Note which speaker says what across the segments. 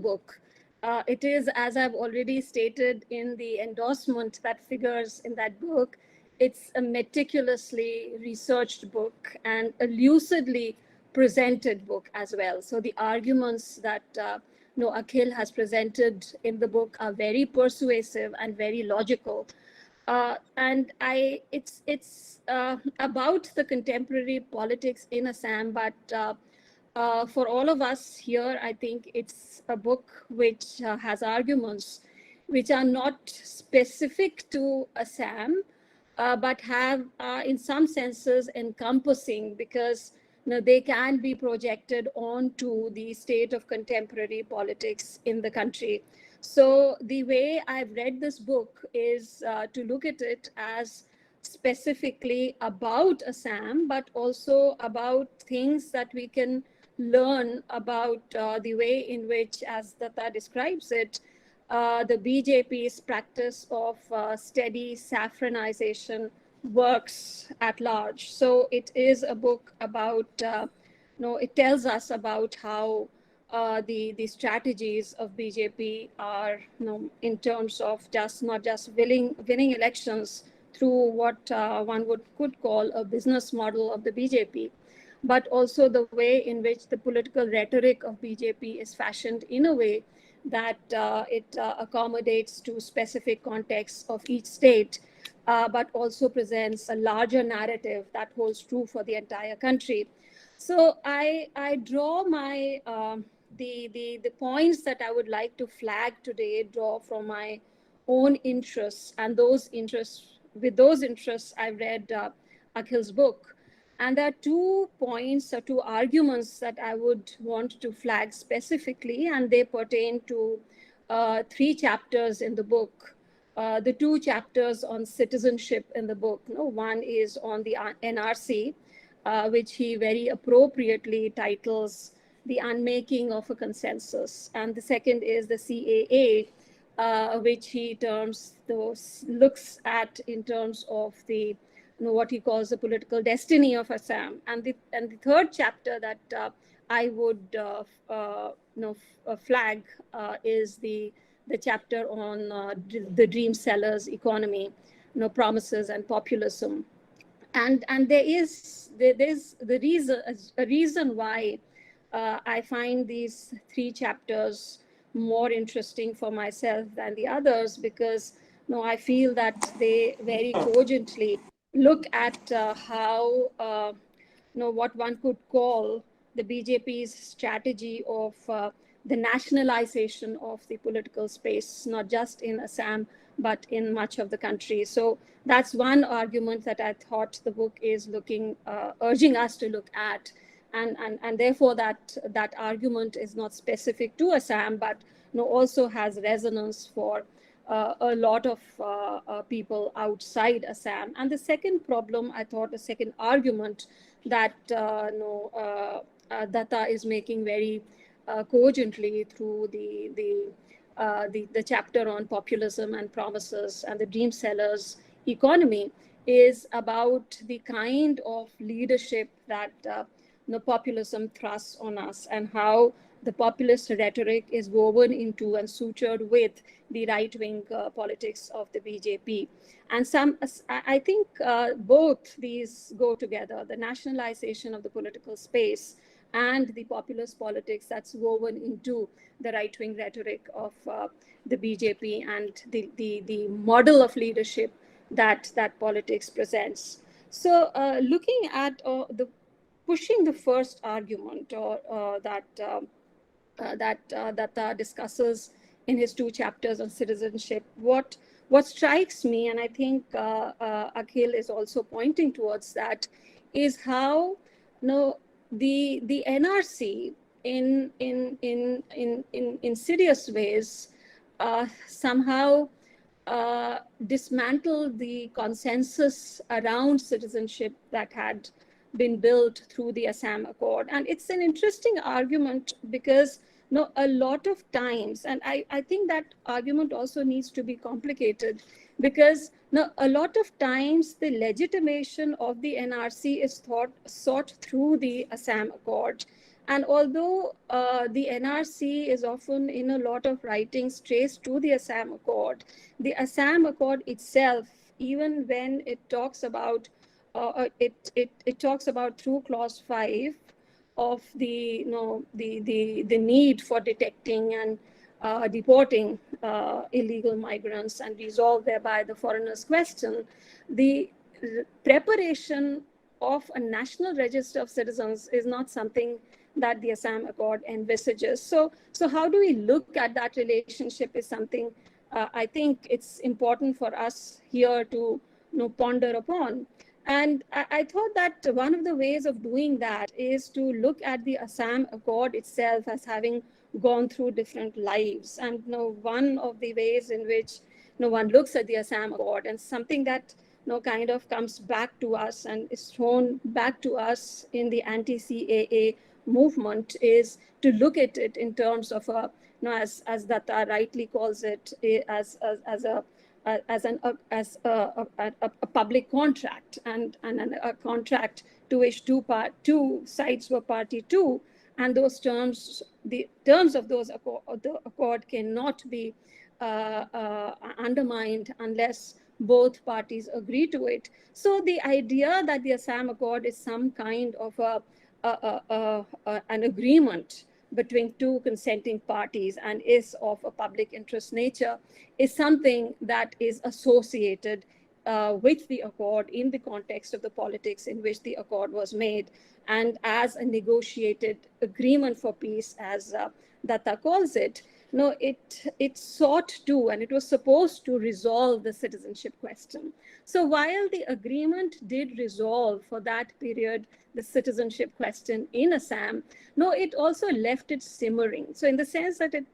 Speaker 1: book. It is, as I've already stated in the endorsement that figures in that book, it's a meticulously researched book and a lucidly presented book as well. So the arguments that Akhil has presented in the book are very persuasive and very logical. It's about the contemporary politics in Assam, but for all of us here, I think it's a book which has arguments which are not specific to Assam, but have, in some senses, encompassing, because they can be projected onto the state of contemporary politics in the country. So the way I've read this book is to look at it as specifically about Assam, but also about things that we can learn about the way in which, as Datta describes it, the BJP's practice of steady saffronization works at large. So it is a book about, it tells us about how the strategies of BJP are, in terms of not just winning elections through what one could call a business model of the BJP, but also the way in which the political rhetoric of BJP is fashioned in a way that it accommodates to specific contexts of each state, but also presents a larger narrative that holds true for the entire country. So I draw my the points that I would like to flag today draw from my own interests, and those interests I read Akhil's book. And there are 2 points or 2 arguments that I would want to flag specifically, and they pertain to 3 chapters in the book. The 2 chapters on citizenship in the book. One is on the NRC, which he very appropriately titles The Unmaking of a Consensus. And the second is the CAA, which he looks at in terms of the what he calls the political destiny of Assam. And the third chapter that I would flag is the chapter on the dream sellers economy, promises and populism. And there's a reason why I find these 3 chapters more interesting for myself than the others, because I feel that they very cogently look at how what one could call the BJP's strategy of the nationalization of the political space, not just in Assam, but in much of the country. So that's one argument that I thought the book is urging us to look at. And therefore that argument is not specific to Assam, but also has resonance for a lot of people outside Assam. And the second problem, I thought, a second argument that Datta is making very cogently through the chapter on populism and promises and the dream sellers economy is about the kind of leadership that populism thrusts on us, and how the populist rhetoric is woven into and sutured with the right-wing politics of the BJP. And I think both these go together, the nationalization of the political space and the populist politics that's woven into the right-wing rhetoric of the BJP and the model of leadership that politics presents. So looking at pushing the first argument that discusses in his 2 chapters on citizenship, what strikes me, and I think Akhil is also pointing towards that, is how the NRC in insidious ways somehow dismantled the consensus around citizenship that had been built through the Assam Accord. And it's an interesting argument because a lot of times, and I think that argument also needs to be complicated, because a lot of times the legitimation of the NRC is sought through the Assam Accord. And although the NRC is often in a lot of writings traced to the Assam Accord, the Assam Accord itself, even when it talks about it talks about through clause 5 of the the need for detecting and deporting illegal migrants and resolve thereby the foreigners question, the preparation of a national register of citizens is not something that the Assam Accord envisages. So how do we look at that relationship is something I think it's important for us here to ponder upon. And I thought that one of the ways of doing that is to look at the Assam Accord itself as having gone through different lives. And one of the ways in which one looks at the Assam Accord, and something that kind of comes back to us and is thrown back to us in the anti-CAA movement, is to look at it in terms of a, as Datta rightly calls it, as a a public contract, and a contract to which two sides were party to, and those terms, the terms of the accord cannot be undermined unless both parties agree to it. So the idea that the Assam Accord is some kind of an agreement between two consenting parties and is of a public interest nature is something that is associated with the accord in the context of the politics in which the accord was made, and as a negotiated agreement for peace, as Datta calls it. No, it sought to, and it was supposed to resolve the citizenship question. So while the agreement did resolve for that period the citizenship question in Assam, no, it also left it simmering. So in the sense that it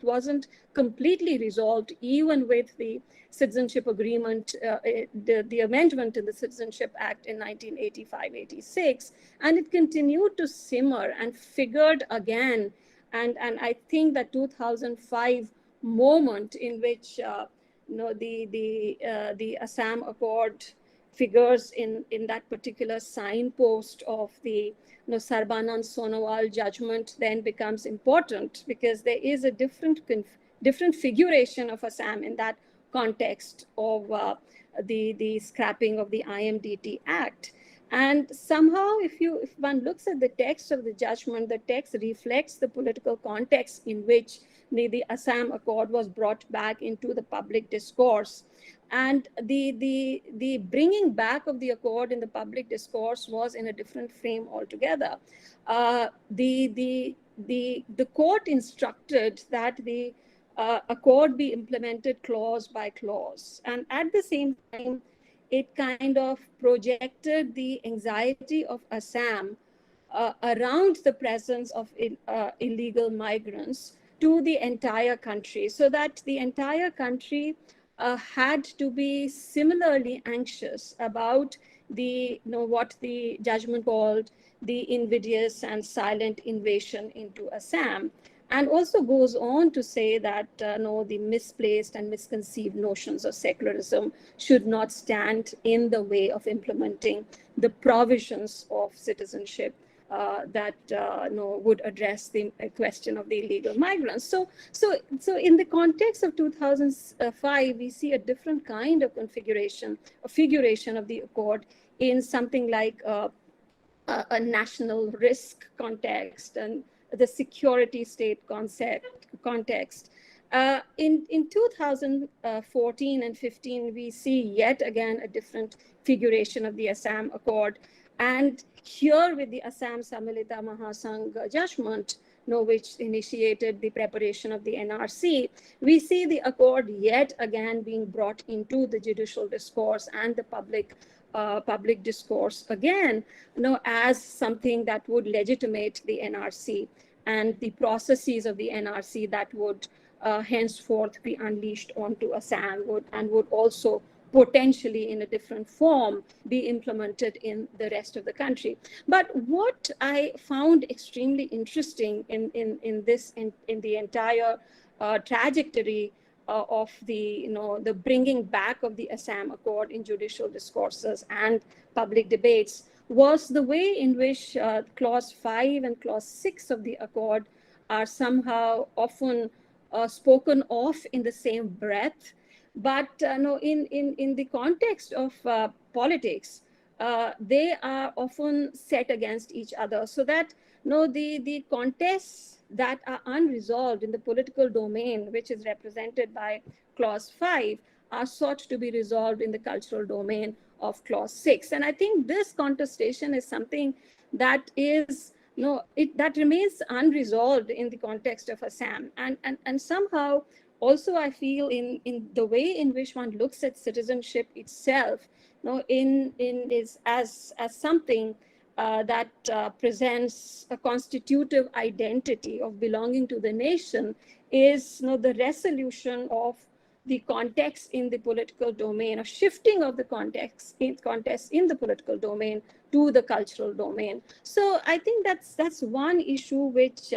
Speaker 1: wasn't completely resolved, even with the citizenship agreement, the amendment in the Citizenship Act in 1985-86, and it continued to simmer and figured again. And I think that 2005 moment in which the Assam Accord figures in that particular signpost of the Sarbanand Sonowal judgment then becomes important, because there is a different figuration of Assam in that context of the scrapping of the IMDT Act. And somehow, if one looks at the text of the judgment, the text reflects the political context in which the Assam Accord was brought back into the public discourse. And the bringing back of the accord in the public discourse was in a different frame altogether. The court instructed that the accord be implemented clause by clause, and at the same time, it kind of projected the anxiety of Assam around the presence of illegal migrants to the entire country, so that the entire country had to be similarly anxious about the what the judgment called the invidious and silent invasion into Assam, and also goes on to say that the misplaced and misconceived notions of secularism should not stand in the way of implementing the provisions of citizenship that would address the question of the illegal migrants. So in the context of 2005, we see a different kind of configuration, a figuration of the accord in something like a national risk context and the security state context. In 2014 and 15, we see yet again a different figuration of the Assam Accord. And here with the Assam Samilita Mahasangh judgment, which initiated the preparation of the NRC, we see the accord yet again being brought into the judicial discourse and the public discourse again, as something that would legitimate the NRC and the processes of the NRC that would henceforth be unleashed onto Assam would also potentially in a different form be implemented in the rest of the country. But what I found extremely interesting in the entire trajectory of the bringing back of the Assam Accord in judicial discourses and public debates was the way in which Clause 5 and Clause 6 of the Accord are somehow often spoken of in the same breath. But no, in the context of politics, they are often set against each other, so that no, the contests that are unresolved in the political domain, which is represented by Clause 5, are sought to be resolved in the cultural domain of Clause 6. And I think this contestation is something that is no, that remains unresolved in the context of Assam. And somehow also I feel in the way in which one looks at citizenship itself, in is as something that presents a constitutive identity of belonging to the nation, is the resolution of the context in the political domain, or shifting of the context in the political domain to the cultural domain. So I think that's one issue which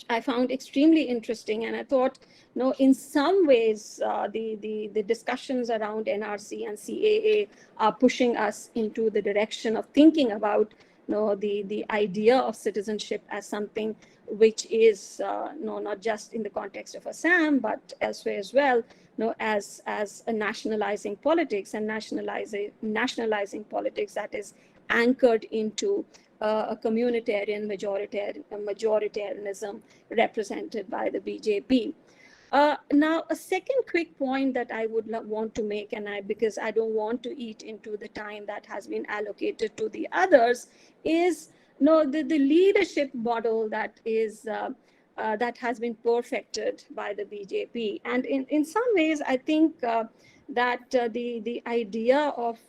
Speaker 1: I found extremely interesting. And I thought, in some ways, the discussions around NRC and CAA are pushing us into the direction of thinking about, the idea of citizenship as something which is, not just in the context of Assam, but elsewhere as well, as a nationalizing politics, and nationalizing politics that is anchored into a communitarian majoritarianism represented by the BJP. Now, a second quick point that I would want to make, because I don't want to eat into the time that has been allocated to the others, is the leadership model that is that has been perfected by the BJP. And in some ways, I think that the idea of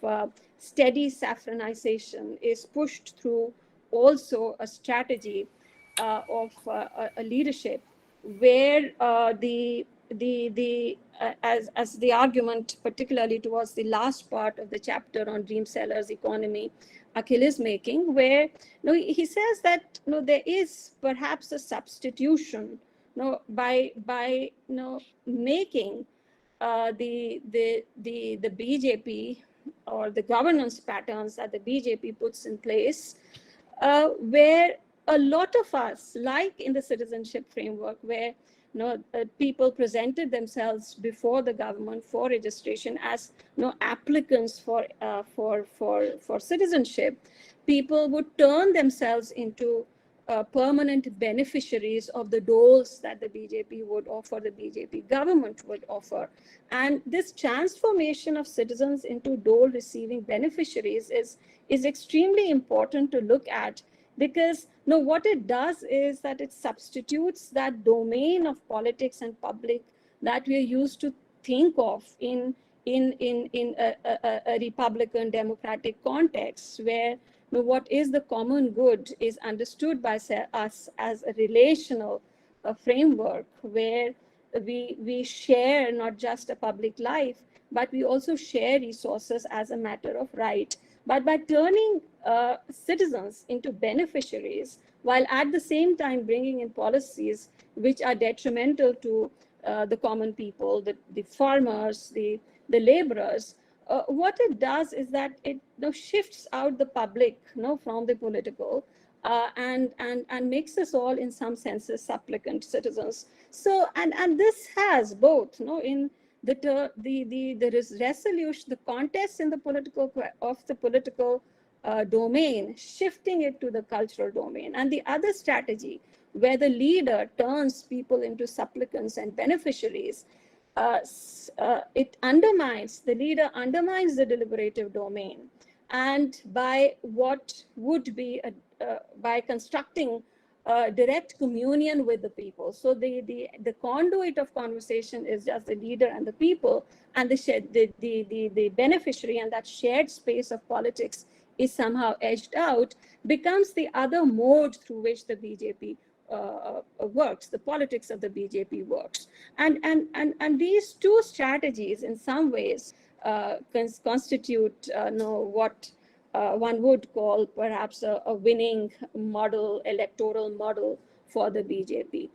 Speaker 1: steady saffronization is pushed through also a strategy of a leadership where as the argument, particularly towards the last part of the chapter on dream sellers economy, Akhil is making, where he says that there is perhaps a substitution by making the BJP, or the governance patterns that the BJP puts in place, where a lot of us, like in the citizenship framework, where people presented themselves before the government for registration as applicants for citizenship, people would turn themselves into permanent beneficiaries of the doles that the BJP would offer, the BJP government would offer. And this transformation of citizens into dole receiving beneficiaries is extremely important to look at, because what it does is that it substitutes that domain of politics and public that we are used to think of in a Republican democratic context, where what is the common good is understood by us as a relational framework, where we share not just a public life, but we also share resources as a matter of right. But by turning citizens into beneficiaries, while at the same time bringing in policies which are detrimental to the common people, the farmers, the laborers, what it does is that it shifts out the public from the political, and makes us all in some senses supplicant citizens. So and this has both in the resolution, the contest in the political domain, shifting it to the cultural domain, and the other strategy where the leader turns people into supplicants and beneficiaries. The leader undermines the deliberative domain, and by what would be by constructing direct communion with the people. So the conduit of conversation is just the leader and the people, and the beneficiary, and that shared space of politics is somehow edged out, becomes the other mode through which the BJP works, the politics of the BJP works. And these two strategies in some ways constitute what one would call perhaps a winning model, electoral model for the BJP.